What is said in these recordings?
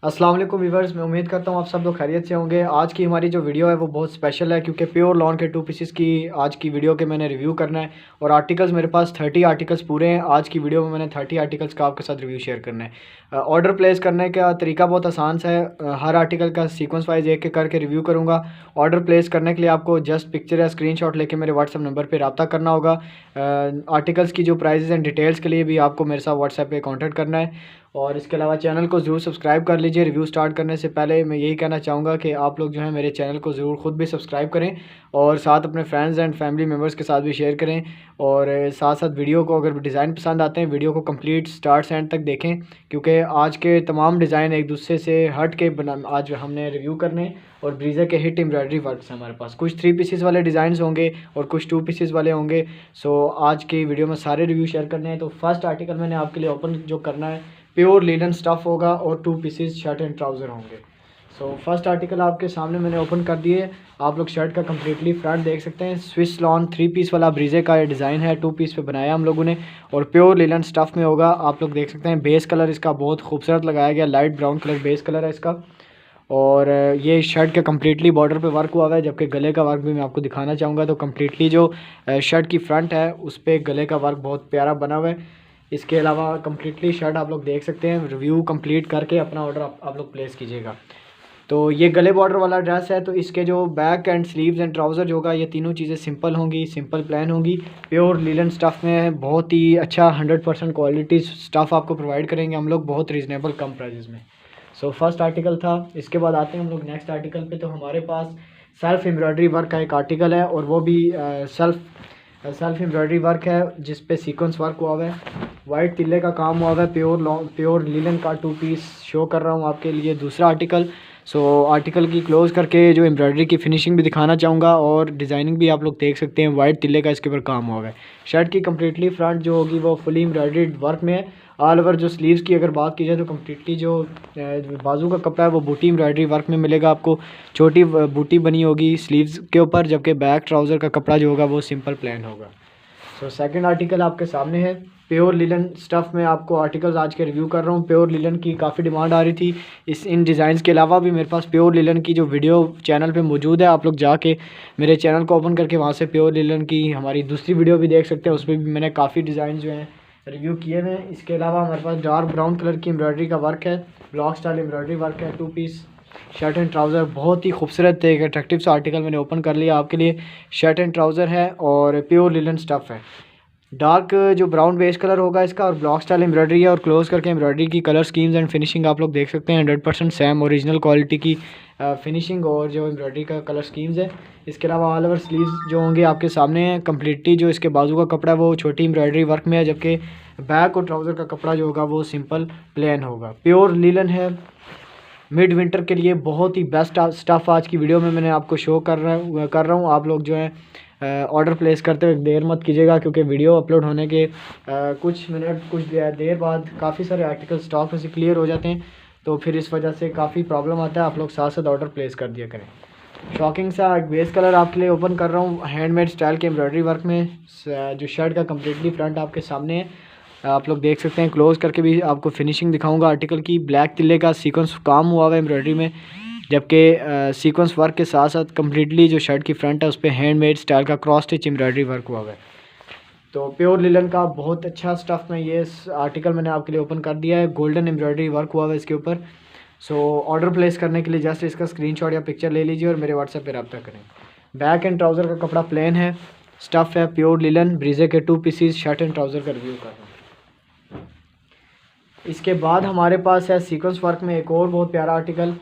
अस्सलाम वालेकुम व्यूवर्स, मैं उम्मीद करता हूँ आप सब लोग खैरियत से होंगे। आज की हमारी जो वीडियो है वो बहुत स्पेशल है क्योंकि प्योर लॉन के 2 पीसेस की आज की वीडियो के मैंने रिव्यू करना है और आर्टिकल्स मेरे पास 30 आर्टिकल्स पूरे हैं। आज की वीडियो में मैंने 30 आर्टिकल्स का आपके साथ रिव्यू शेयर करना है। ऑर्डर प्लेस करने का तरीका बहुत आसान सा है। हर आर्टिकल का सीक्वेंस वाइज एक एक करके रिव्यू करूँगा। ऑर्डर प्लेस करने के लिए आपको जस्ट पिक्चर या स्क्रीनशॉट लेके मेरे व्हाट्सअप नंबर पर रब्ता करना होगा। आर्टिकल्स की जो प्राइजेज़ एंड डिटेल्स के लिए भी आपको मेरे साथ व्हाट्सएप पे कांटेक्ट करना है। और इसके अलावा चैनल को ज़रूर सब्सक्राइब कर लीजिए। रिव्यू स्टार्ट करने से पहले मैं यही कहना चाहूँगा कि आप लोग जो है मेरे चैनल को ज़रूर ख़ुद भी सब्सक्राइब करें और साथ अपने फ्रेंड्स एंड फैमिली मेम्बर्स के साथ भी शेयर करें। और साथ साथ वीडियो को अगर डिज़ाइन पसंद आते हैं वीडियो को कंप्लीट स्टार्ट से एंड तक देखें क्योंकि आज के तमाम डिज़ाइन एक दूसरे से हट के आज हमने रिव्यू करने और ब्रीज़ा के हिट एम्ब्रॉयडरी वर्क्स हैं हमारे पास। कुछ 3 पीसेस वाले डिज़ाइंस होंगे और कुछ 2 पीसेस वाले होंगे। सो आज की वीडियो में सारे रिव्यू शेयर करने हैं। तो फर्स्ट आर्टिकल मैंने आपके लिए ओपन जो करना है प्योर लिनन स्टफ़ होगा और 2 पीसेस शर्ट एंड ट्राउज़र होंगे। सो फर्स्ट आर्टिकल आपके सामने मैंने ओपन कर दिए। आप लोग शर्ट का कम्प्लीटली फ्रंट देख सकते हैं। स्विस लॉन 3 पीस वाला ब्रीजे का ये डिज़ाइन है, 2 पीस पे बनाया हम लोगों ने और प्योर लिनन स्टफ़ में होगा। आप लोग देख सकते हैं बेस कलर इसका बहुत खूबसूरत लगाया गया, light brown colour base colour है इसका। और ये शर्ट के कम्प्लीटली बॉर्डर पे वर्क हुआ हुआ है, जबकि गले का वर्क भी मैं आपको दिखाना चाहूँगा। तो कम्प्लीटली जो शर्ट की फ्रंट है उस पर गले का वर्क बहुत प्यारा बना हुआ है। इसके अलावा कम्प्लीटली शर्ट आप लोग देख सकते हैं। रिव्यू कंप्लीट करके अपना ऑर्डर आप लोग प्लेस कीजिएगा। तो ये गले बॉर्डर वाला ड्रेस है, तो इसके जो back and sleeves and trouser जो होगा ये तीनों चीज़ें सिंपल होंगी, सिंपल प्लान होंगी। प्योर लिनन स्टफ़ में बहुत ही अच्छा 100% क्वालिटी स्टफ़ आपको प्रोवाइड करेंगे हम लोग बहुत रीज़नेबल कम प्राइजेस में। सो फर्स्ट आर्टिकल था। इसके बाद आते हैं हम लोग नेक्स्ट आर्टिकल पे। तो हमारे पास सेल्फ़ एम्ब्रॉयडरी वर्क का एक आर्टिकल है और वो भी सेल्फ़ एम्ब्रॉयडरी वर्क है जिस पे सीक्वेंस वर्क हुआ हुआ है, वाइट तिल्ले का काम हुआ हुआ है। प्योर लिनन का 2 पीस शो कर रहा हूँ आपके लिए। दूसरा आर्टिकल। सो आर्टिकल की क्लोज़ करके जो एम्ब्रॉयडरी की फिनिशिंग भी दिखाना चाहूँगा और डिज़ाइनिंग भी आप लोग देख सकते हैं। वाइट तिल्ले का इसके ऊपर काम हुआ है। शर्ट की कम्प्लीटली फ्रंट जो होगी वो फुली एम्ब्रॉयडरी वर्क में है। ऑल ओवर जो स्लीव्स की अगर बात की जाए तो कम्प्लीटली जो बाजू का कपड़ा है वो बूटी एम्ब्रॉयडरी वर्क में मिलेगा आपको। छोटी बूटी बनी होगी स्लीव्स के ऊपर, जबकि बैक ट्राउज़र का कपड़ा जो होगा वो सिंपल प्लेन होगा। सो सेकंड आर्टिकल आपके सामने है। प्योर लिनन स्टफ़ में आपको आर्टिकल्स आज के रिव्यू कर रहा हूँ। प्योर लिनन की काफ़ी डिमांड आ रही थी। इन डिज़ाइंस के अलावा भी मेरे पास प्योर लिनन की जो वीडियो चैनल पे मौजूद है, आप लोग जाके मेरे चैनल को ओपन करके वहाँ से प्योर लिनन की हमारी दूसरी वीडियो भी देख सकते हैं। उसमें भी मैंने काफ़ी डिज़ाइन जो हैं रिव्यू किए हैं। इसके अलावा हमारे पास डार्क ब्राउन कलर की एम्ब्रॉयडरी का वर्क है, ब्लॉक स्टाइल एम्ब्रॉयडरी वर्क है। 2 पीस शर्ट एंड ट्राउज़र बहुत ही खूबसूरत एक अट्रैक्टिव सा आर्टिकल मैंने ओपन कर लिया आपके लिए। शर्ट एंड ट्राउज़र है और प्योर लिनन स्टफ़ है। डार्क जो ब्राउन बेस कलर होगा इसका और ब्लॉक स्टाइल एम्ब्रॉयडरी है और क्लोज करके एम्ब्रॉयडरी की कलर स्कीम्स एंड फिनिशिंग आप लोग देख सकते हैं। 100% सेम ओरिजिनल क्वालिटी की फिनिशिंग और जो एम्ब्रॉयडरी का कलर स्कीम्स है। इसके अलावा ऑल ओवर स्लीव्स जो होंगे आपके सामने हैं। कम्प्लीटली जो इसके बाजू का कपड़ा है वो छोटी एम्ब्रॉयडरी वर्क में है, जबकि बैक और ट्राउज़र का कपड़ा जो होगा वो सिंपल प्लेन होगा। प्योर लिनन है। मिड विंटर के लिए बहुत ही बेस्ट स्टफ़ आज की वीडियो में मैंने आपको शो कर रहा हूँ। आप लोग जो है ऑर्डर प्लेस करते हुए देर मत कीजिएगा क्योंकि वीडियो अपलोड होने के कुछ देर बाद काफ़ी सारे आर्टिकल स्टॉक में से क्लियर हो जाते हैं, तो फिर इस वजह से काफ़ी प्रॉब्लम आता है। आप लोग साथ साथ ऑर्डर प्लेस कर दिया करें। शॉकिंग सा एक बेस कलर आपके लिए ओपन कर रहा हूँ हैंडमेड स्टाइल के एम्ब्रॉयडरी वर्क में। जो शर्ट का कम्प्लीटली फ्रंट आपके सामने है, आप लोग देख सकते हैं। क्लोज करके भी आपको फिनिशिंग दिखाऊंगा आर्टिकल की। ब्लैक तिल्ले का सीक्वेंस काम हुआ हुआ है एम्ब्रॉयडरी में, जबकि सीक्वेंस वर्क के साथ साथ कम्प्लीटली जो शर्ट की फ्रंट है उस पर हैंडमेड स्टाइल का क्रॉस स्टिच एम्ब्रॉयडरी वर्क हुआ हुआ है। तो प्योर लिनन का बहुत अच्छा स्टफ़ में ये आर्टिकल मैंने आपके लिए ओपन कर दिया है। गोल्डन एम्ब्रॉयडरी वर्क हुआ हुआ है इसके ऊपर। सो ऑर्डर प्लेस करने के लिए जस्ट इसका स्क्रीनशॉट या पिक्चर ले लीजिए और मेरे व्हाट्सएप पे रब्ता करें। बैक एंड ट्राउज़र का कपड़ा प्लेन है, स्टफ़ है प्योर लिनन। ब्रीजे के 2 पीसीज शर्ट एंड ट्राउज़र का रिव्यू कर रहा हूँ। इसके बाद हमारे पास है सीक्वेंस वर्क में एक और बहुत प्यारा आर्टिकल।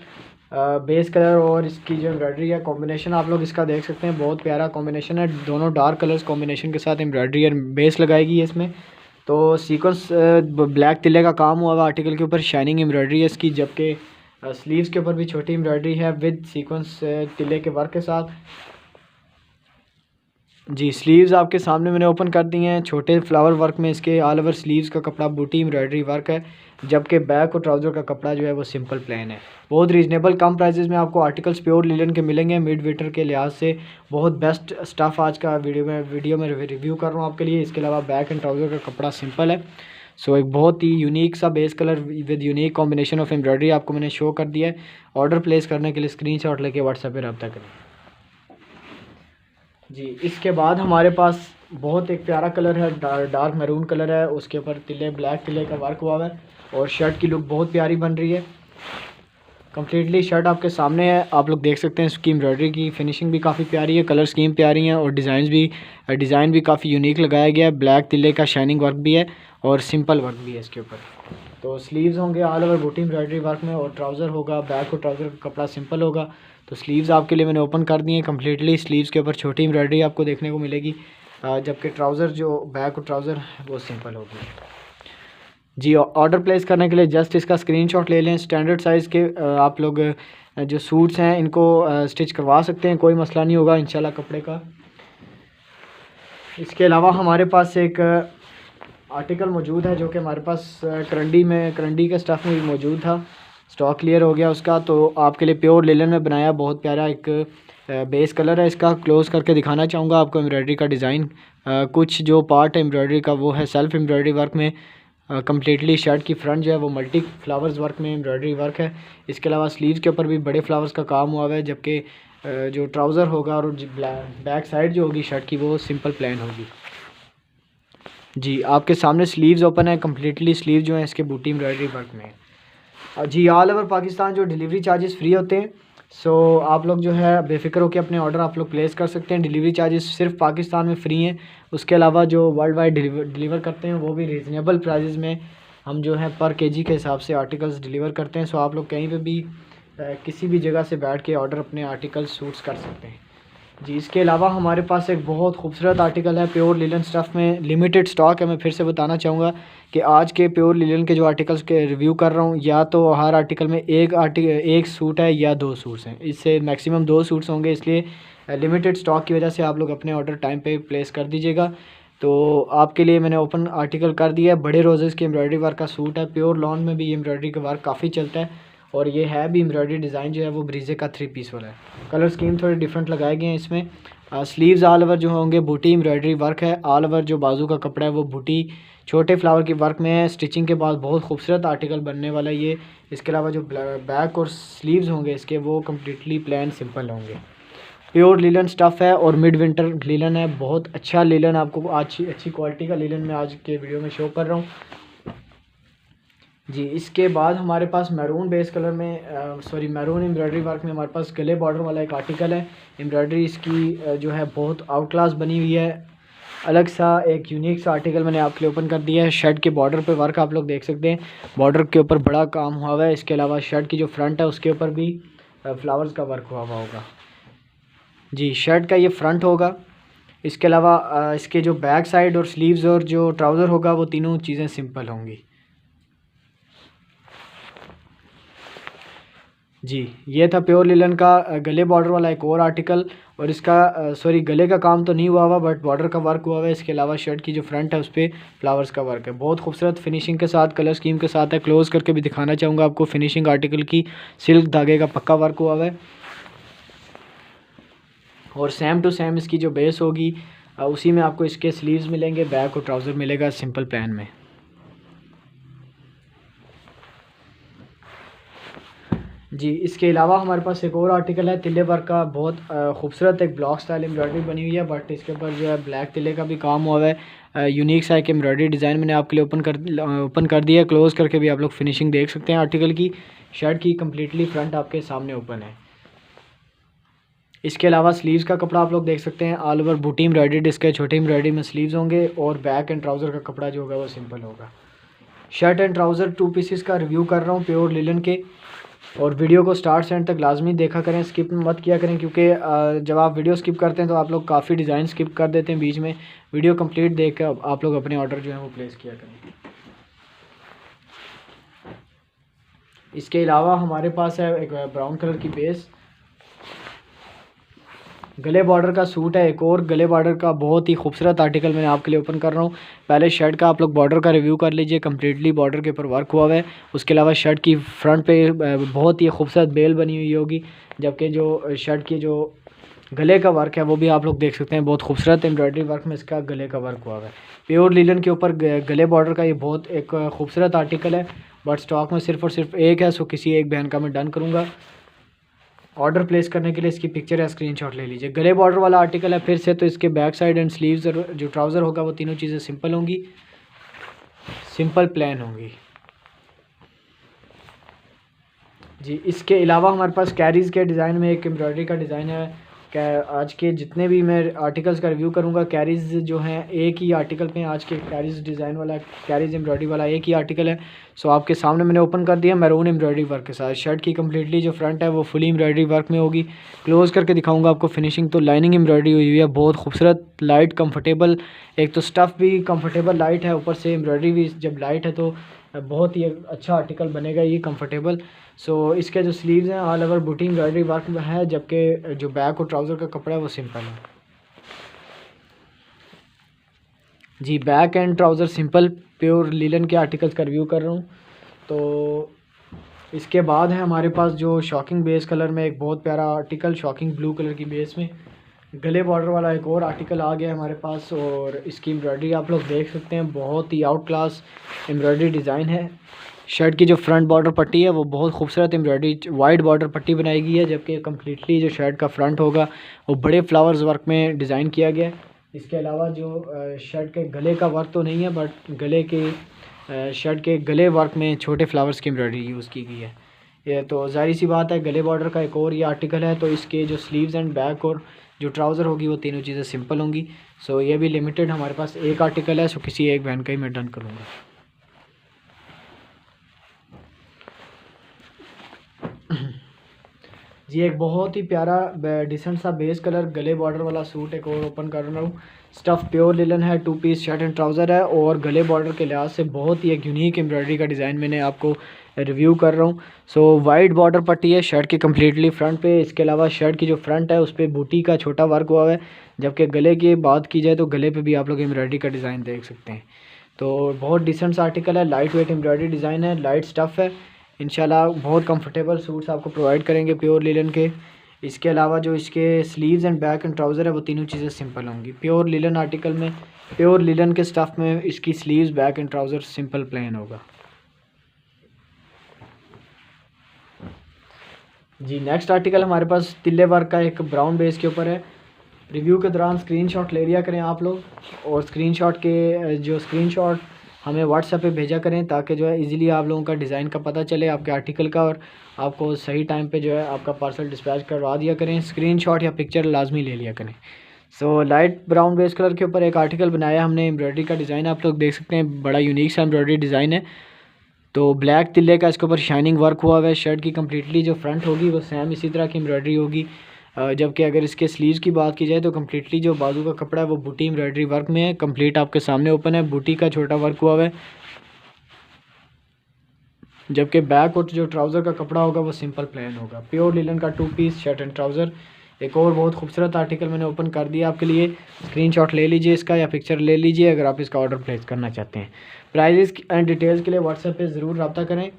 बेस कलर और इसकी जो एम्ब्रॉयडरी है कॉम्बिनेशन आप लोग इसका देख सकते हैं, बहुत प्यारा कॉम्बिनेशन है। दोनों डार्क कलर्स कॉम्बिनेशन के साथ एम्ब्रॉयडरी और बेस लगाएगी इसमें। तो सीक्वेंस ब्लैक तिल्ले का काम हुआ आर्टिकल के ऊपर, शाइनिंग एम्ब्रॉयडरी है इसकी, जबकि स्लीव्स के ऊपर भी छोटी एम्ब्रॉयडरी है विद सीक्वेंस तिल्ले के वर्क के साथ। जी स्लीव्स आपके सामने मैंने ओपन कर दी हैं छोटे फ्लावर वर्क में। इसके ऑल ओवर स्लीव्स का कपड़ा बूटी एम्ब्रॉयडरी वर्क है, जबकि बैक और ट्राउज़र का कपड़ा जो है वो सिंपल प्लेन है। बहुत रीज़नेबल कम प्राइसेस में आपको आर्टिकल्स प्योर लिनन के मिलेंगे। मिड विंटर के लिहाज से बहुत बेस्ट स्टफ़ आज का वीडियो में रिव्यू कर रहा हूँ आपके लिए। इसके अलावा बैक एंड ट्राउज़र का कपड़ा सिंपल है। सो एक बहुत ही यूनिक सा base colour with unique combination of embroidery आपको मैंने शो कर दिया है। ऑर्डर प्लेस करने के लिए स्क्रीनशॉट लेके व्हाट्सएप पे रब्ता करें जी। इसके बाद हमारे पास बहुत एक प्यारा कलर है, डार्क मैरून कलर है, उसके ऊपर तिले ब्लैक तिले का वर्क हुआ है और शर्ट की लुक बहुत प्यारी बन रही है। कम्प्लीटली शर्ट आपके सामने है, आप लोग देख सकते हैं इसकी एम्ब्रॉयडरी की फिनिशिंग भी काफ़ी प्यारी है, कलर स्कीम प्यारी है और डिज़ाइन भी काफ़ी यूनिक लगाया गया है। ब्लैक तिले का शाइनिंग वर्क भी है और सिंपल वर्क भी है इसके ऊपर। तो स्लीव्स होंगे ऑल ओवर बूटी एम्ब्रॉयडरी वर्क में और ट्राउज़र होगा, बैक और ट्राउज़र का कपड़ा सिंपल होगा। तो स्लीव्स आपके लिए मैंने ओपन कर दिए हैं कम्प्लीटली। स्लीव्स के ऊपर छोटी एम्ब्रॉयडरी आपको देखने को मिलेगी, जबकि ट्राउज़र जो बैक और ट्राउज़र वो सिंपल होगी जी। ऑर्डर प्लेस करने के लिए जस्ट इसका स्क्रीनशॉट ले लें। स्टैंडर्ड साइज़ के आप लोग जो सूट्स हैं इनको स्टिच करवा सकते हैं, कोई मसला नहीं होगा इंशाल्लाह कपड़े का। इसके अलावा हमारे पास एक आर्टिकल मौजूद है जो कि हमारे पास करंडी के स्टफ़ में भी मौजूद था, स्टॉक क्लियर हो गया उसका। तो आपके लिए प्योर लिनन में बनाया, बहुत प्यारा एक बेस कलर है इसका। क्लोज़ करके दिखाना चाहूँगा आपको एम्ब्रॉयडरी का डिज़ाइन। कुछ जो पार्ट है एम्ब्रॉयडरी का वो है सेल्फ़ एम्ब्रॉयडरी वर्क में। कम्प्लीटली शर्ट की फ्रंट जो है वो मल्टी फ्लावर्स वर्क में एम्ब्रॉयडरी वर्क है। इसके अलावा स्लीव्स के ऊपर भी बड़े फ्लावर्स का काम हुआ है, जबकि जो ट्राउज़र होगा और बैक साइड जो होगी शर्ट की वो सिंपल प्लेन होगी जी। आपके सामने स्लीव्स ओपन है, कम्प्लीटली स्लीव जो है इसके बूटी एम्ब्रॉयडरी वर्क में है जी। ऑल ओवर पाकिस्तान जो डिलीवरी चार्जेस फ्री होते हैं। सो आप लोग जो है बेफिक्र होकर अपने ऑर्डर आप लोग प्लेस कर सकते हैं। डिलीवरी चार्जेस सिर्फ पाकिस्तान में फ्री हैं, उसके अलावा जो वर्ल्ड वाइड डिलीवर करते हैं वो भी रीज़नेबल प्राइजेज़ में हम जो है पर केजी के हिसाब से आर्टिकल्स डिलीवर करते हैं। सो आप लोग कहीं पे भी किसी भी जगह से बैठ के ऑर्डर अपने आर्टिकल्स सूट्स कर सकते हैं जी। इसके अलावा हमारे पास एक बहुत खूबसूरत आर्टिकल है प्योर लिनन स्टफ़ में, लिमिटेड स्टॉक है। मैं फिर से बताना चाहूँगा कि आज के प्योर लिनन के जो आर्टिकल्स के रिव्यू कर रहा हूँ, या तो हर आर्टिकल में एक सूट है या 2 सूट्स हैं, इससे मैक्सिमम 2 सूट्स होंगे। इसलिए लिमिटेड स्टॉक की वजह से आप लोग अपने ऑर्डर टाइम पे प्लेस कर दीजिएगा। तो आपके लिए मैंने ओपन आर्टिकल कर दिया है, बड़े रोजेज़ की एम्ब्रॉयडरी वर्क का सूट है। प्योर लॉन में भी एम्ब्रॉयडरी का वर्क काफ़ी चलता है और ये है भी एम्ब्रॉयडरी डिज़ाइन जो है वो ब्रीजे का 3 पीस वाला है। कलर स्कीम थोड़े डिफरेंट लगाए गए हैं इसमें। स्लीव्स ऑल ओवर जो होंगे बूटी एम्ब्रॉयडरी वर्क है। ऑल ओवर जो बाजू का कपड़ा है वो बूटी छोटे फ्लावर की वर्क में है। स्टिचिंग के बाद बहुत खूबसूरत आर्टिकल बनने वाला है ये। इसके अलावा जो बैक और स्लीव्स होंगे इसके वो कम्प्लीटली प्लेन सिंपल होंगे। प्योर लिलन स्टफ़ है और मिड विंटर लिलन है, बहुत अच्छा लिलन आपको अच्छी क्वालिटी का लिलन मैं आज के वीडियो में शो कर रहा हूँ जी। इसके बाद हमारे पास मैरून बेस कलर में मैरून एम्ब्रॉयडरी वर्क में हमारे पास गले बॉर्डर वाला एक आर्टिकल है। एम्ब्रॉयडरी इसकी जो है बहुत आउट क्लास बनी हुई है, अलग सा एक यूनिक सा आर्टिकल मैंने आपके लिए ओपन कर दिया है। शर्ट के बॉर्डर पे वर्क आप लोग देख सकते हैं, बॉर्डर के ऊपर बड़ा काम हुआ है। इसके अलावा शर्ट की जो फ्रंट है उसके ऊपर भी फ्लावर्स का वर्क हुआ होगा जी। शर्ट का ये फ्रंट होगा। इसके अलावा इसके जो बैक साइड और स्लीव्स और जो ट्राउज़र होगा वो तीनों चीज़ें सिंपल होंगी जी। ये था प्योर लिलन का गले बॉर्डर वाला एक और आर्टिकल, और इसका गले का काम तो नहीं हुआ हुआ बट बॉर्डर का वर्क हुआ हुआ है। इसके अलावा शर्ट की जो फ्रंट है उस पर फ्लावर्स का वर्क है, बहुत खूबसूरत फिनिशिंग के साथ, कलर स्कीम के साथ है। क्लोज़ करके भी दिखाना चाहूँगा आपको फिनिशिंग आर्टिकल की। सिल्क धागे का पक्का वर्क हुआ हुआ है और सेम टू सेम इसकी जो बेस होगी उसी में आपको इसके स्लीव्स मिलेंगे, बैक और ट्राउज़र मिलेगा सिंपल प्लान में जी। इसके अलावा हमारे पास एक और आर्टिकल है तिल्ले वर्क का, बहुत खूबसूरत एक ब्लॉक स्टाइल एम्ब्रॉयडरी बनी हुई है, बट इसके ऊपर जो है ब्लैक तिल्ले का भी काम हुआ है। यूनिक सा एक एम्ब्रॉयडरी डिज़ाइन मैंने आपके लिए ओपन कर दिया है। क्लोज़ करके भी आप लोग फिनिशिंग देख सकते हैं आर्टिकल की। शर्ट की कम्प्लीटली फ्रंट आपके सामने ओपन है। इसके अलावा स्लीव्स का कपड़ा आप लोग देख सकते हैं, ऑल ओवर बूटी एम्ब्रॉयडरी, इसके छोटी एम्ब्रॉयडरी में स्लीव्स होंगे और बैक एंड ट्राउज़र का कपड़ा जो होगा वो सिंपल होगा। शर्ट एंड ट्राउज़र 2 पीसेस का रिव्यू कर रहा हूँ प्योर लिलन के, और वीडियो को स्टार्ट से एंड तक लाजमी देखा करें, स्किप मत किया करें, क्योंकि जब आप वीडियो स्किप करते हैं तो आप लोग काफ़ी डिज़ाइन स्किप कर देते हैं बीच में। वीडियो कंप्लीट देख कर आप लोग अपने ऑर्डर जो है वो प्लेस किया करें। इसके अलावा हमारे पास है एक ब्राउन कलर की बेस गले बॉर्डर का सूट है, एक और गले बॉर्डर का बहुत ही खूबसूरत आर्टिकल मैंने आपके लिए ओपन कर रहा हूँ। पहले शर्ट का आप लोग बॉर्डर का रिव्यू कर लीजिए, कम्प्लीटली बॉर्डर के ऊपर वर्क हुआ है। उसके अलावा शर्ट की फ्रंट पे बहुत ही खूबसूरत बेल बनी हुई होगी, जबकि जो शर्ट की जो गले का वर्क है वो भी आप लोग देख सकते हैं, बहुत खूबसूरत एम्ब्रॉयडरी वर्क में इसका गले का वर्क हुआ है। प्योर लीलन के ऊपर गले बॉर्डर का ये बहुत एक खूबसूरत आर्टिकल है, बट स्टॉक में सिर्फ और सिर्फ एक है। सो किसी एक बहन का मैं डन करूँगा। ऑर्डर प्लेस करने के लिए इसकी पिक्चर या स्क्रीनशॉट ले लीजिए। गले बॉर्डर वाला आर्टिकल है फिर से, तो इसके बैक साइड एंड स्लीव्स और जो ट्राउज़र होगा वो तीनों चीज़ें सिंपल होंगी, सिंपल प्लान होंगी जी। इसके अलावा हमारे पास कैरीज़ के डिज़ाइन में एक एम्ब्रॉयडरी का डिज़ाइन है। आज के जितने भी मैं आर्टिकल्स का रिव्यू करूंगा, कैरीज़ जो हैं एक ही आर्टिकल पे आज के कैरीज़ डिज़ाइन वाला, कैरीज़ एम्ब्रॉयडरी वाला एक ही आर्टिकल है। सो आपके सामने मैंने ओपन कर दिया मैरून एम्ब्रॉयडरी वर्क के साथ। शर्ट की कम्प्लीटली जो फ्रंट है वो फुली एम्ब्रॉयडरी वर्क में होगी। क्लोज़ करके दिखाऊंगा आपको फिनिशिंग। तो लाइनिंग एम्ब्रॉयडरी हुई हुई है, बहुत खूबसूरत, लाइट, कम्फर्टेबल। एक तो स्टफ़ भी कम्फर्टेबल लाइट है, ऊपर से एम्ब्रॉयडरी भी जब लाइट है तो बहुत ही अच्छा आर्टिकल बनेगा ये कंफर्टेबल। सो इसके जो स्लीव्स हैं ऑल ओवर बूटी एम्ब्रॉयडरी वर्क में है, जबकि जो बैक और ट्राउज़र का कपड़ा है वो सिंपल है जी। Back and trouser simple pure linen के आर्टिकल्स का रिव्यू कर रहा हूँ। तो इसके बाद है हमारे पास जो शॉकिंग बेस कलर में एक बहुत प्यारा आर्टिकल, शॉकिंग ब्लू कलर की बेस में गले बॉर्डर वाला एक और आर्टिकल आ गया है हमारे पास। और इसकी एम्ब्रॉयडरी आप लोग देख सकते हैं, बहुत ही आउट क्लास एम्ब्रॉयडरी डिज़ाइन है। शर्ट की जो फ्रंट बॉर्डर पट्टी है वो बहुत खूबसूरत एम्ब्रॉयडरी वाइड बॉर्डर पट्टी बनाई गई है, जबकि कम्प्लीटली जो शर्ट का फ्रंट होगा वो बड़े फ्लावर्स वर्क में डिज़ाइन किया गया है। इसके अलावा जो शर्ट के गले का वर्क तो नहीं है, बट गले के शर्ट के गले वर्क में छोटे फ्लावर्स की एम्ब्रॉयडरी यूज़ की गई है। ये तो जाहिर सी बात है, गले बॉर्डर का एक और ये आर्टिकल है। तो इसके जो स्लीव्स एंड बैक और जो ट्राउज़र होगी वो तीनों चीज़ें सिंपल होंगी। सो ये भी लिमिटेड हमारे पास एक आर्टिकल है, सो किसी एक बहन का ही मैं डन करूँगा जी। एक बहुत ही प्यारा डिसेंट सा बेस कलर गले बॉर्डर वाला सूट एक और ओपन कर रहा हूँ। स्टफ़ प्योर लिलन है, 2 पीस शर्ट एंड ट्राउज़र है, और गले बॉर्डर के लिहाज से बहुत ही एक यूनिक एम्ब्रॉयडरी का डिज़ाइन मैंने आपको रिव्यू कर रहा हूँ। सो वाइड बॉर्डर पट्टी है शर्ट की कम्प्लीटली फ्रंट पे। इसके अलावा शर्ट की जो फ्रंट है उस पर बूटी का छोटा वर्क हुआ है, जबकि गले की बात की जाए तो गले पे भी आप लोग एम्ब्रॉयडरी का डिज़ाइन देख सकते हैं। तो बहुत डिसेंट सा आर्टिकल है, लाइट वेट एम्ब्रॉयडरी डिज़ाइन है, लाइट स्टफ़ है। इंशाल्लाह बहुत कंफर्टेबल सूट्स आपको प्रोवाइड करेंगे प्योर लिलन के। इसके अलावा जो इसके sleeves and back and trouser है वो तीनों चीज़ें सिंपल होंगी। प्योर लिलन आर्टिकल में, प्योर लिलन के स्टफ़ में इसकी sleeves, back and trouser simple plain होगा जी। नेक्स्ट आर्टिकल हमारे पास तिल्ले वर्क का एक ब्राउन बेस के ऊपर है। रिव्यू के दौरान स्क्रीनशॉट ले लिया करें आप लोग, और स्क्रीनशॉट हमें व्हाट्सएप पे भेजा करें, ताकि जो है इजीली आप लोगों का डिज़ाइन का पता चले आपके आर्टिकल का, और आपको सही टाइम पे जो है आपका पार्सल डिस्पैच करवा दिया करें। स्क्रीनशॉट या पिक्चर लाजमी ले लिया करें। So light brown base colour के ऊपर एक आर्टिकल बनाया हमने, एम्ब्रॉयडरी का डिज़ाइन आप लोग देख सकते हैं, बड़ा यूनिक सा एम्ब्रॉयडरी डिज़ाइन है। तो ब्लैक तिल्ले का इसके ऊपर शाइनिंग वर्क हुआ हुआ है। शर्ट की कम्प्लीटली जो फ्रंट होगी वो सेम इसी तरह की एम्ब्रॉयडरी होगी, जबकि अगर इसके स्लीव्स की बात की जाए तो कम्प्लीटली जो बाजू का कपड़ा है वो बूटी एम्ब्रॉयडरी वर्क में है। कंप्लीट आपके सामने ओपन है, बूटी का छोटा वर्क हुआ हुआ है, जबकि बैक और जो ट्राउज़र का कपड़ा होगा वो सिंपल प्लेन होगा। प्योर लिलन का 2 पीस शर्ट एंड ट्राउज़र एक और बहुत खूबसूरत आर्टिकल मैंने ओपन कर दिया आपके लिए। स्क्रीनशॉट ले लीजिए इसका या पिक्चर ले लीजिए अगर आप इसका ऑर्डर प्लेस करना चाहते हैं। प्राइजेस एंड डिटेल्स के लिए व्हाट्सएप पे ज़रूर रब्ता करें।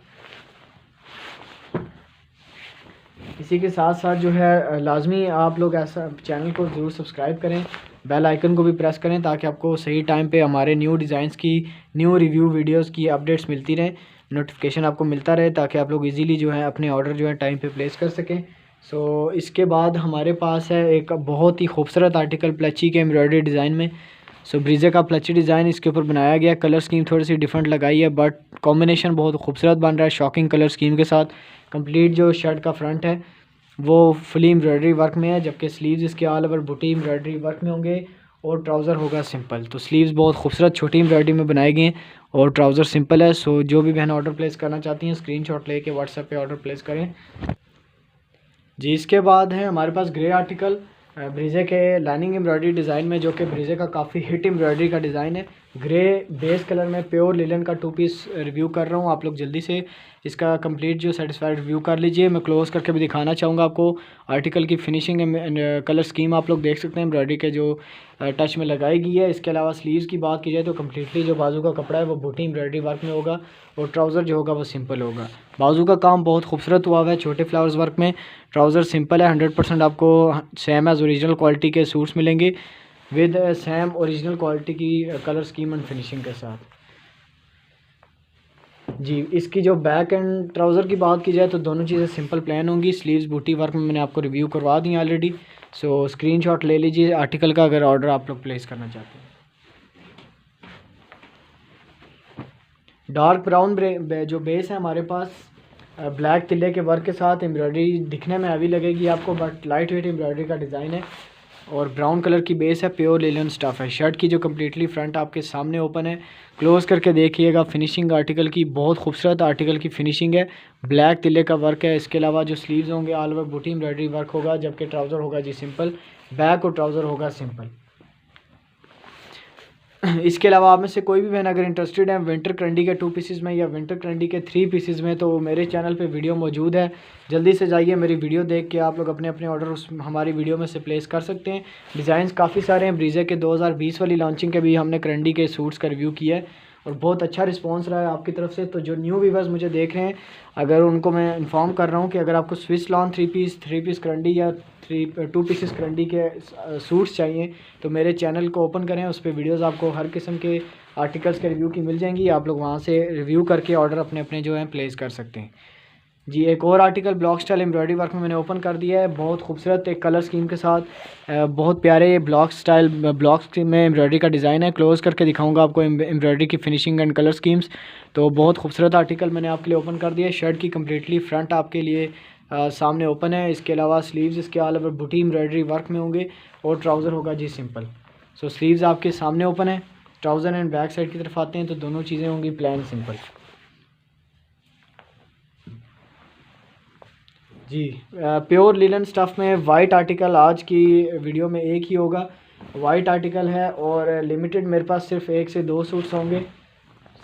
इसी के साथ साथ जो है लाजमी आप लोग ऐसा चैनल को ज़रूर सब्सक्राइब करें, बेल आइकन को भी प्रेस करें, ताकि आपको सही टाइम पे हमारे न्यू डिज़ाइंस की, न्यू रिव्यू वीडियोस की अपडेट्स मिलती रहें, नोटिफिकेशन आपको मिलता रहे, ताकि आप लोग इजीली जो है अपने ऑर्डर जो है टाइम पे प्लेस कर सकें। सो इसके बाद हमारे पास है एक बहुत ही खूबसूरत आर्टिकल प्लची के एम्ब्रॉयडरी डिज़ाइन में। सो ब्रीजे का प्लची डिज़ाइन इसके ऊपर बनाया गया, कलर स्कीम थोड़ी सी डिफरेंट लगाई है, बट कॉम्बिनेशन बहुत खूबसूरत बन रहा है शॉकिंग कलर स्कीम के साथ। कंप्लीट जो शर्ट का फ्रंट है वो फुली एम्ब्रॉयडरी वर्क में है, जबकि स्लीव्स इसके ऑल ओवर बूटी एम्ब्रॉयडरी वर्क में होंगे, और ट्राउज़र होगा सिंपल। तो स्लीव्स बहुत खूबसूरत छोटी एम्ब्रॉयडरी में बनाए गए हैं, और ट्राउज़र सिंपल है। सो जो भी बहन ऑर्डर प्लेस करना चाहती हैं स्क्रीनशॉट लेके व्हाट्सएप पे ऑर्डर प्लेस करें जी। इसके बाद है हमारे पास ग्रे आर्टिकल ब्रीजे के लाइनिंग एम्ब्रॉयडरी डिज़ाइन में, जो कि ब्रीजे का काफ़ी हिट एम्ब्रॉयडरी का डिज़ाइन है। ग्रे बेस कलर में प्योर लिलन का 2 पीस रिव्यू कर रहा हूँ। आप लोग जल्दी से इसका कंप्लीट जो सेटिस्फाइड रिव्यू कर लीजिए। मैं क्लोज़ करके भी दिखाना चाहूँगा आपको आर्टिकल की फिनिशिंग एंड कलर स्कीम आप लोग देख सकते हैं एम्ब्रॉयडरी के जो टच में लगाई गई है। इसके अलावा स्लीव्स की बात की जाए तो कम्प्लीटली जो बाजू का कपड़ा है वो बूटी एम्ब्रॉयडरी वर्क में होगा और ट्राउज़र जो होगा वो सिंपल होगा। बाजू का काम बहुत खूबसूरत हुआ है छोटे फ्लावर्स वर्क में। ट्राउज़र सिंपल है, 100% आपको सेम एज़ ओरिजिनल क्वालिटी के सूट्स मिलेंगे विद सेम ओरिजिनल क्वालिटी की कलर स्कीम एंड फिनिशिंग के साथ। जी, इसकी जो बैक एंड ट्राउज़र की बात की जाए तो दोनों चीज़ें सिंपल प्लान होंगी। स्लीव्स बूटी वर्क में मैंने आपको रिव्यू करवा दी ऑलरेडी। सो स्क्रीनशॉट ले लीजिए आर्टिकल का अगर ऑर्डर आप लोग प्लेस करना चाहते हैं। डार्क ब्राउन जो बेस है हमारे पास ब्लैक तिल्ले के वर्क के साथ एम्ब्रॉयडरी दिखने में हैवी लगेगी आपको, बट लाइट वेट एम्ब्रॉयडरी का डिज़ाइन है और ब्राउन कलर की बेस है, प्योर लिनन स्टफ़ है। शर्ट की जो कम्प्लीटली फ्रंट आपके सामने ओपन है, क्लोज़ करके देखिएगा। फिनिशिंग आर्टिकल की बहुत खूबसूरत आर्टिकल की फिनिशिंग है, ब्लैक तिल्ले का वर्क है। इसके अलावा जो स्लीव्स होंगे ऑल ओवर बूटी एम्ब्रॉयडरी वर्क होगा, जबकि ट्राउज़र होगा जी सिंपल, बैक और ट्राउज़र होगा सिंपल। इसके अलावा आप में से कोई भी बहन अगर इंटरेस्टेड है विंटर क्रंडी के 2 पीसेस में या विंटर क्रंडी के 3 पीसेस में, तो मेरे चैनल पे वीडियो मौजूद है। जल्दी से जाइए मेरी वीडियो देख के आप लोग अपने अपने ऑर्डर उस हमारी वीडियो में से प्लेस कर सकते हैं। डिज़ाइंस काफ़ी सारे हैं। ब्रीजे के 2020 वाली लॉन्चिंग के भी हमने क्रंडी के सूट्स का रिव्यू किया है और बहुत अच्छा रिस्पांस रहा है आपकी तरफ से। तो जो न्यू व्यूअर्स मुझे देख रहे हैं, अगर उनको मैं इन्फॉर्म कर रहा हूँ कि अगर आपको स्विस लॉन 3 पीस क्रंडी या 2 पीसेस क्रंडी के सूट्स चाहिए तो मेरे चैनल को ओपन करें, उस पर वीडियोस आपको हर किस्म के आर्टिकल्स के रिव्यू की मिल जाएंगी। आप लोग वहाँ से रिव्यू करके ऑर्डर अपने अपने जो हैं प्लेस कर सकते हैं। जी, एक और article block style embroidery work में मैंने ओपन कर दिया है, बहुत खूबसूरत एक कलर स्कीम के साथ। बहुत प्यारे ब्लॉक स्टाइल ब्लॉक में एम्ब्रॉयडरी का डिज़ाइन है। क्लोज़ करके दिखाऊंगा आपको एम्ब्रॉयडरी की फिनिशिंग एंड कलर स्कीम्स। तो बहुत खूबसूरत आर्टिकल मैंने आपके लिए ओपन कर दिया है। शर्ट की कम्प्लीटली फ्रंट आपके लिए सामने ओपन है। इसके अलावा स्लीव्स इसके ऑल ओवर बूटी एम्ब्रॉयडरी वर्क में होंगे और ट्राउज़र होगा जी सिंपल। सो स्लीव्स आपके सामने ओपन है। ट्राउज़र एंड बैक साइड की तरफ आते हैं तो दोनों चीज़ें होंगी प्लान सिंपल। जी, प्योर लिनन स्टफ़ में वाइट आर्टिकल आज की वीडियो में एक ही होगा, वाइट आर्टिकल है और लिमिटेड मेरे पास सिर्फ 1 से 2 सूट्स होंगे।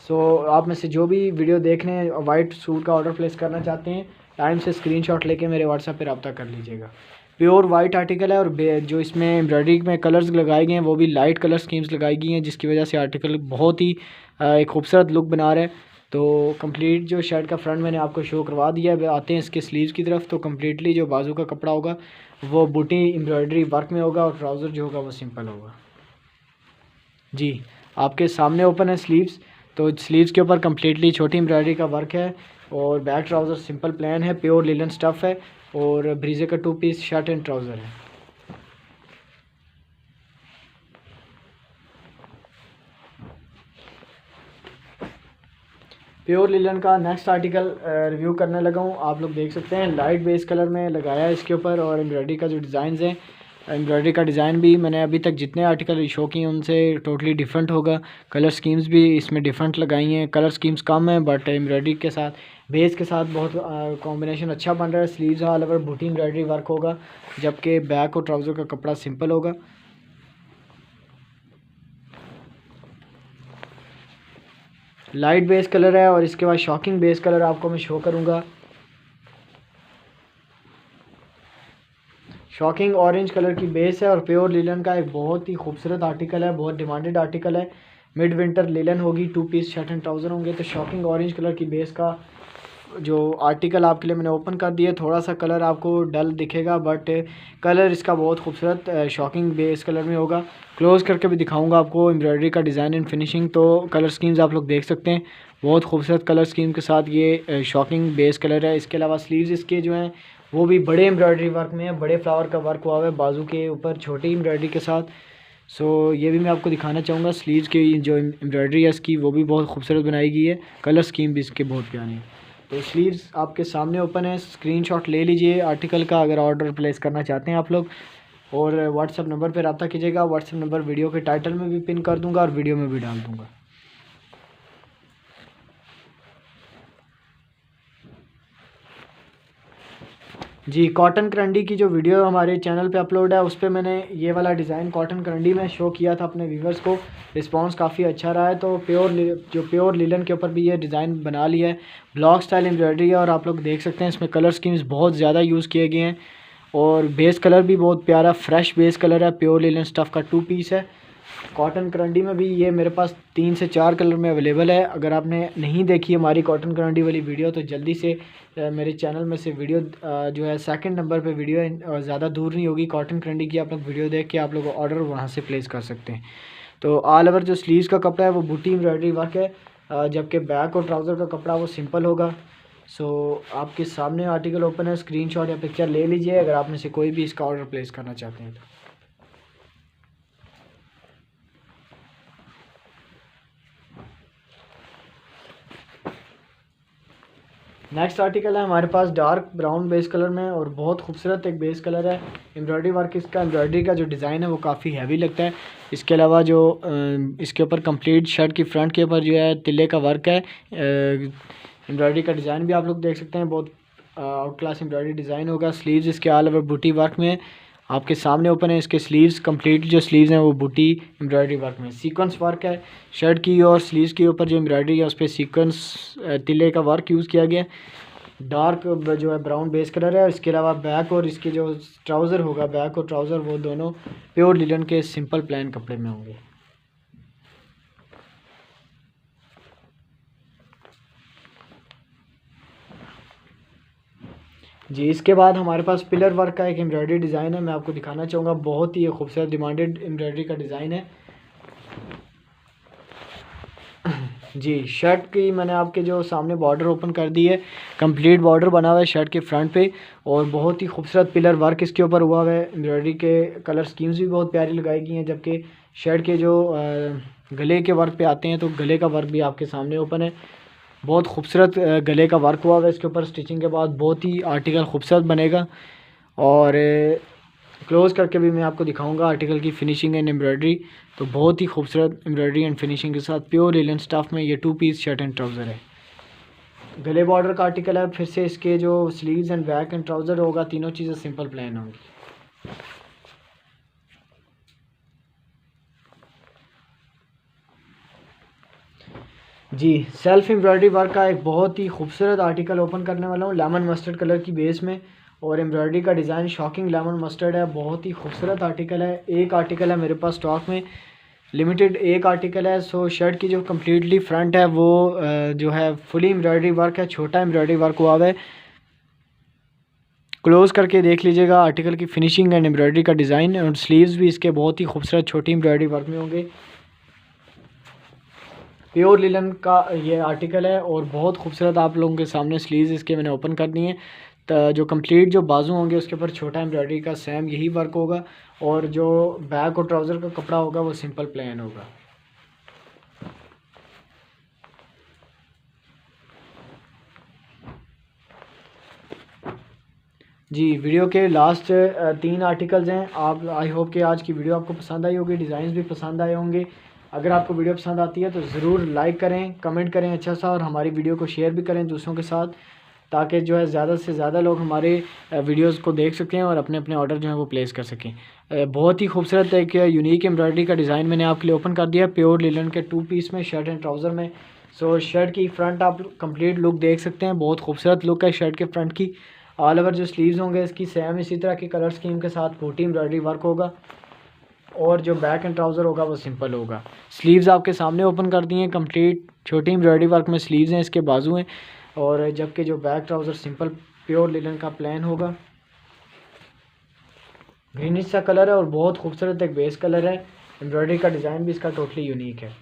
सो आप में से जो भी वीडियो देख रहे हैं वाइट सूट का ऑर्डर प्लेस करना चाहते हैं, टाइम से स्क्रीनशॉट लेके मेरे व्हाट्सएप पे रब्ता कर लीजिएगा। प्योर वाइट आर्टिकल है और जो इसमें एम्ब्रॉयडरी में कलर्स लगाए गए हैं वो भी लाइट कलर स्कीम्स लगाई गई हैं, जिसकी वजह से आर्टिकल बहुत ही एक खूबसूरत लुक बना रहा है। तो कंप्लीट जो शर्ट का फ्रंट मैंने आपको शो करवा दिया है। आते हैं इसके स्लीव्स की तरफ। तो कंप्लीटली जो बाजू का कपड़ा होगा वो बूटी एम्ब्रॉयडरी वर्क में होगा और ट्राउज़र जो होगा वो सिंपल होगा। जी, आपके सामने ओपन है स्लीव्स। तो स्लीव्स के ऊपर कम्प्लीटली छोटी एम्ब्रॉयडरी का वर्क है और बैक ट्राउज़र सिंपल प्लान है, प्योर लिनन स्टफ़ है और ब्रीजे का 2 पीस शर्ट एंड ट्राउज़र है। प्योर लिलन का नेक्स्ट आर्टिकल रिव्यू करने लगा हूँ। आप लोग देख सकते हैं लाइट बेस कलर में लगाया है इसके ऊपर और एम्ब्रॉयडरी का जो डिज़ाइन है, एम्ब्रॉयडरी का डिज़ाइन भी मैंने अभी तक जितने आर्टिकल शो किए उनसे टोटली डिफरेंट होगा। कलर स्कीम्स भी इसमें डिफरेंट लगाई हैं। कलर स्कीम्स कम है बट एम्ब्रॉयडरी के साथ बेस के साथ बहुत कॉम्बिनेशन अच्छा बन रहा है। स्लीव्स ऑल ओवर बूटी एम्ब्रॉयडरी वर्क होगा, जबकि बैक और ट्राउज़र का कपड़ा सिंपल होगा। लाइट बेस कलर है और इसके बाद शॉकिंग बेस कलर आपको मैं शो करूँगा। शॉकिंग ऑरेंज कलर की बेस है और प्योर लिलन का एक बहुत ही खूबसूरत आर्टिकल है, बहुत डिमांडेड आर्टिकल है। मिड विंटर लिलन होगी, 2 पीस शर्ट एंड ट्राउज़र होंगे। तो शॉकिंग ऑरेंज कलर की बेस का जो आर्टिकल आपके लिए मैंने ओपन कर दिया, थोड़ा सा कलर आपको डल दिखेगा बट कलर इसका बहुत खूबसूरत शॉकिंग बेस कलर में होगा। क्लोज़ करके भी दिखाऊंगा आपको एम्ब्रॉयडरी का डिज़ाइन एंड फिनिशिंग। तो कलर स्कीम्स आप लोग देख सकते हैं, बहुत खूबसूरत कलर स्कीम के साथ ये शॉकिंग बेस कलर है। इसके अलावा स्लीव्स इसके जो हैं वो भी बड़े एम्ब्रॉयडरी वर्क में है, बड़े फ्लावर का वर्क हुआ है बाजू के ऊपर छोटी एम्ब्रॉयडरी के साथ। सो ये भी मैं आपको दिखाना चाहूँगा। स्लीव्स की जो एम्ब्रॉयडरी है इसकी वो भी बहुत खूबसूरत बनाई गई है, कलर स्कीम भी इसके बहुत प्यारे हैं। तो स्लीव्स आपके सामने ओपन है। स्क्रीनशॉट ले लीजिए आर्टिकल का अगर ऑर्डर प्लेस करना चाहते हैं आप लोग, और व्हाट्सएप नंबर पर रब्ता कीजिएगा। व्हाट्सएप नंबर वीडियो के टाइटल में भी पिन कर दूँगा और वीडियो में भी डाल दूँगा। जी, कॉटन करंडी की जो वीडियो हमारे चैनल पे अपलोड है उस पे मैंने ये वाला डिज़ाइन कॉटन करंडी में शो किया था अपने व्यूवर्स को। रिस्पांस काफ़ी अच्छा रहा है, तो प्योर लिलन के ऊपर भी ये डिज़ाइन बना लिया है। ब्लॉक स्टाइल एम्ब्रॉयडरी है और आप लोग देख सकते हैं इसमें कलर स्कीम्स बहुत ज़्यादा यूज़ किए गए हैं और बेस कलर भी बहुत प्यारा फ्रेश बेस कलर है। प्योर लिलन स्टफ़ का 2 पीस है। कॉटन करंडी में भी ये मेरे पास 3 से 4 कलर में अवेलेबल है। अगर आपने नहीं देखी हमारी कॉटन करंडी वाली वीडियो तो जल्दी से मेरे चैनल में से वीडियो जो है सेकंड नंबर पे वीडियो है और ज़्यादा दूर नहीं होगी कॉटन करंडी की। आप लोग वीडियो देख के आप लोग ऑर्डर वहाँ से प्लेस कर सकते हैं। तो ऑल ओवर जो स्लीव्स का कपड़ा है वो बूटी एम्ब्रॉयडरी वर्क है, जबकि बैक और ट्राउज़र का कपड़ा वो सिंपल होगा। सो आपके सामने आर्टिकल ओपन है, स्क्रीनशॉट या पिक्चर ले लीजिए अगर आप में से कोई भी इसका ऑर्डर प्लेस करना चाहते हैं तो। नेक्स्ट आर्टिकल है हमारे पास डार्क ब्राउन बेस कलर में और बहुत खूबसूरत एक बेस कलर है। एम्ब्रॉयडरी वर्क इसका एम्ब्रॉयडरी का जो डिज़ाइन है वो काफ़ी हैवी लगता है। इसके अलावा जो इसके ऊपर कंप्लीट शर्ट की फ्रंट के ऊपर जो है तिल्ले का वर्क है। एम्ब्रॉयडरी का डिज़ाइन भी आप लोग देख सकते हैं, बहुत आउट क्लास एम्ब्रॉयडरी डिज़ाइन होगा। स्लीव्स इसके ऑल ओवर बूटी वर्क में आपके सामने ओपन है। इसके स्लीव्स कंप्लीट जो स्लीव्स हैं वो बूटी एम्ब्रॉयडरी वर्क में सीक्वेंस वर्क है। शर्ट की और स्लीव्स के ऊपर जो एम्ब्रॉयडरी है उस पर सीक्वेंस तिल्ले का वर्क यूज़ किया गया। डार्क जो है ब्राउन बेस कलर है। इसके अलावा बैक और इसके जो ट्राउज़र होगा, बैक और ट्राउज़र वो दोनों प्योर लिलन के सिंपल प्लेन कपड़े में होंगे। जी, इसके बाद हमारे पास पिलर वर्क का एक एम्ब्रॉयडरी डिज़ाइन है, मैं आपको दिखाना चाहूँगा। बहुत ही खूबसूरत डिमांडेड एम्ब्रॉयडरी का डिज़ाइन है। जी, शर्ट की मैंने आपके जो सामने बॉर्डर ओपन कर दी है, कंप्लीट बॉर्डर बना हुआ है शर्ट के फ्रंट पे और बहुत ही खूबसूरत पिलर वर्क इसके ऊपर हुआ हुआ है। एम्ब्रॉयडरी के कलर स्कीम्स भी बहुत प्यारी लगाई गई हैं, जबकि शर्ट के जो गले के वर्क पे आते हैं तो गले का वर्क भी आपके सामने ओपन है। बहुत खूबसूरत गले का वर्क हुआ हुआ है इसके ऊपर। स्टिचिंग के बाद बहुत ही आर्टिकल खूबसूरत बनेगा और क्लोज़ करके भी मैं आपको दिखाऊंगा आर्टिकल की फिनिशिंग एंड एम्ब्रॉयडरी। तो बहुत ही खूबसूरत एम्ब्रॉयडरी एंड फिनिशिंग के साथ प्योर लिनन स्टफ़ में ये 2 पीस शर्ट एंड ट्राउज़र है। गले बॉर्डर का आर्टिकल है। फिर से इसके जो sleeves and back and trouser होगा तीनों चीज़ें सिंपल प्लेन होंगी। जी, सेल्फ एम्ब्रॉयडरी वर्क का एक बहुत ही खूबसूरत आर्टिकल ओपन करने वाला हूँ लेमन मस्टर्ड कलर की बेस में और एम्ब्रॉयडरी का डिज़ाइन शॉकिंग लेमन मस्टर्ड है। बहुत ही खूबसूरत आर्टिकल है। एक आर्टिकल है मेरे पास स्टॉक में, लिमिटेड एक आर्टिकल है। सो शर्ट की जो कम्प्लीटली फ्रंट है वो जो है फुली एम्ब्रॉयडरी वर्क है, छोटा एम्ब्रॉयडरी वर्क हुआ है। क्लोज़ करके देख लीजिएगा आर्टिकल की फिनिशिंग एंड एम्ब्रॉयडरी का डिज़ाइन और स्लीव्स भी इसके बहुत ही खूबसूरत छोटी एम्ब्रॉयडरी वर्क में होंगे। प्योर लिलन का ये आर्टिकल है और बहुत खूबसूरत आप लोगों के सामने स्लीव्स इसके मैंने ओपन कर दिए हैं। तो जो कंप्लीट जो बाजू होंगे उसके ऊपर छोटा एम्ब्रॉयडरी का सेम यही वर्क होगा और जो बैक और ट्राउज़र का कपड़ा होगा वो सिंपल प्लेन होगा। जी, वीडियो के लास्ट 3 आर्टिकल्स हैं। आप आई होप कि आज की वीडियो आपको पसंद आई होगी, डिज़ाइंस भी पसंद आए होंगे। अगर आपको वीडियो पसंद आती है तो ज़रूर लाइक करें, कमेंट करें अच्छा सा और हमारी वीडियो को शेयर भी करें दूसरों के साथ, ताकि जो है ज़्यादा से ज़्यादा लोग हमारे वीडियोस को देख सकें और अपने अपने ऑर्डर जो है वो प्लेस कर सकें। बहुत ही खूबसूरत एक यूनिक एम्ब्रॉयडरी का डिज़ाइन मैंने आपके लिए ओपन कर दिया प्योर लिलन के 2 पीस में शर्ट एंड ट्राउज़र में। सो शर्ट की फ्रंट आप कंप्लीट लुक देख सकते हैं, बहुत खूबसूरत लुक है शर्ट के फ्रंट की। ऑल ओवर जो स्लीव्स होंगे इसकी सेम इसी तरह की कलर स्कीम के साथ बूटी एम्ब्रॉयडरी वर्क होगा और जो बैक एंड ट्राउज़र होगा वो सिंपल होगा। स्लीव्स आपके सामने ओपन कर दिए हैं, कंप्लीट छोटी एम्ब्रॉयडरी वर्क में स्लीव्स हैं, इसके बाजू हैं और जबकि जो back trouser simple pure linen का प्लेन होगा। ग्रीनिश सा कलर है और बहुत खूबसूरत एक बेस कलर है। एम्ब्रॉयडरी का डिज़ाइन भी इसका टोटली यूनिक है।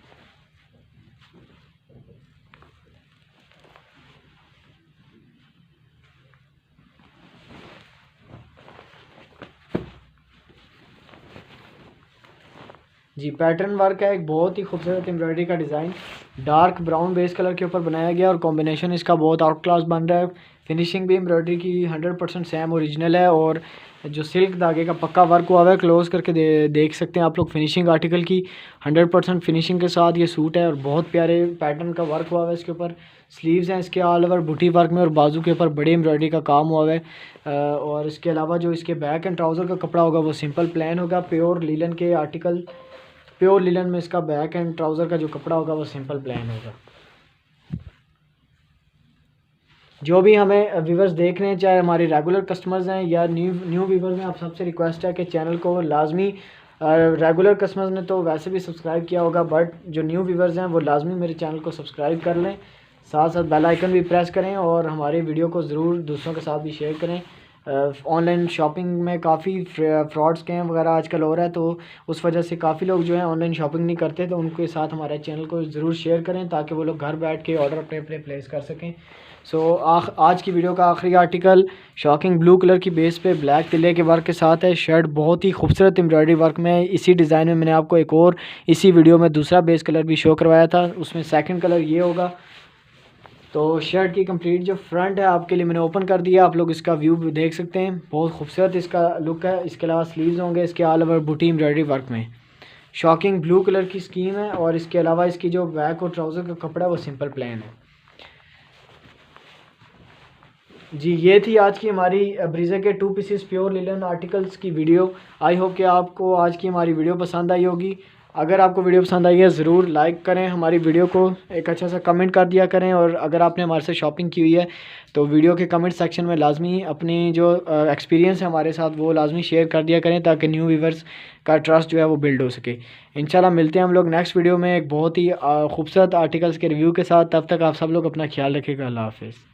जी, पैटर्न वर्क है, एक बहुत ही खूबसूरत एम्ब्रॉयडरी का design dark brown base colour के ऊपर बनाया गया और कॉम्बिनेशन इसका बहुत आउट क्लास बन रहा है। फिनिशिंग भी एम्ब्रॉयडरी की 100% सेम ओरिजिनल है और जो सिल्क धागे का पक्का वर्क हुआ है क्लोज करके देख सकते हैं आप लोग। फिनिशिंग आर्टिकल की 100% फिनिशिंग के साथ ये सूट है और बहुत प्यारे पैटर्न का वर्क हुआ है इसके ऊपर। स्लीव्स हैं इसके ऑल ओवर बूटी वर्क में और बाजू के ऊपर बड़ी एम्ब्रॉयडरी का काम हुआ है। और इसके अलावा जो इसके बैक एंड ट्राउज़र का कपड़ा होगा वो सिंपल प्लेन होगा। प्योर लिलन के आर्टिकल, प्योर लिलन में इसका बैक एंड ट्राउज़र का जो कपड़ा होगा वो सिंपल प्लेन होगा। जो भी हमें व्यूवर्स देख रहे हैं, चाहे हमारे रेगुलर कस्टमर्स हैं या न्यू व्यूवर्स हैं, आप सबसे रिक्वेस्ट है कि चैनल को लाजमी, रेगुलर कस्टमर्स ने तो वैसे भी सब्सक्राइब किया होगा, बट जो न्यू व्यूवर्स हैं वो लाजमी मेरे चैनल को सब्सक्राइब कर लें, साथ साथ बेल आइकन भी प्रेस करें और हमारे वीडियो को ज़रूर दूसरों के साथ भी शेयर करें। ऑनलाइन शॉपिंग में काफ़ी फ्रॉड स्कैम वगैरह आजकल हो रहा है, तो उस वजह से काफ़ी लोग जो है ऑनलाइन शॉपिंग नहीं करते, तो उनके साथ हमारे चैनल को ज़रूर शेयर करें ताकि वो लोग घर बैठ के ऑर्डर अपने अपने प्लेस कर सकें। आज की वीडियो का आखिरी आर्टिकल शॉकिंग ब्लू कलर की बेस पे ब्लैक तिले के वर्क के साथ है। शर्ट बहुत ही खूबसूरत एम्ब्रॉयडरी वर्क में है। इसी डिज़ाइन में मैंने आपको एक और इसी वीडियो में दूसरा बेस कलर भी शो करवाया था, उसमें सेकंड कलर ये होगा। तो शर्ट की कंप्लीट जो फ्रंट है आपके लिए मैंने ओपन कर दिया, आप लोग इसका व्यू भी देख सकते हैं, बहुत खूबसूरत इसका लुक है। इसके अलावा स्लीव्स होंगे इसके ऑल ओवर बूटी एम्ब्रॉयडरी वर्क में। शॉकिंग ब्लू कलर की स्कीम है और इसके अलावा इसकी जो बैक और ट्राउज़र का कपड़ा है वो सिंपल प्लेन है। जी ये थी आज की हमारी ब्रीज़ा के 2 पीसेस प्योर लिलन आर्टिकल्स की वीडियो। आई होप कि आपको आज की हमारी वीडियो पसंद आई होगी। अगर आपको वीडियो पसंद आई है ज़रूर लाइक करें, हमारी वीडियो को एक अच्छा सा कमेंट कर दिया करें, और अगर आपने हमारे से शॉपिंग की हुई है तो वीडियो के कमेंट सेक्शन में लाजमी अपनी जो एक्सपीरियंस है हमारे साथ वो लाजमी शेयर कर दिया करें ताकि न्यू व्यूवर्स का ट्रस्ट जो है वो बिल्ड हो सके। इंशाल्लाह मिलते हैं हम लोग नेक्स्ट वीडियो में एक बहुत ही खूबसूरत आर्टिकल्स के रिव्यू के साथ। तब तक आप सब लोग अपना ख्याल रखिएगा। अल्लाह हाफ़िज़।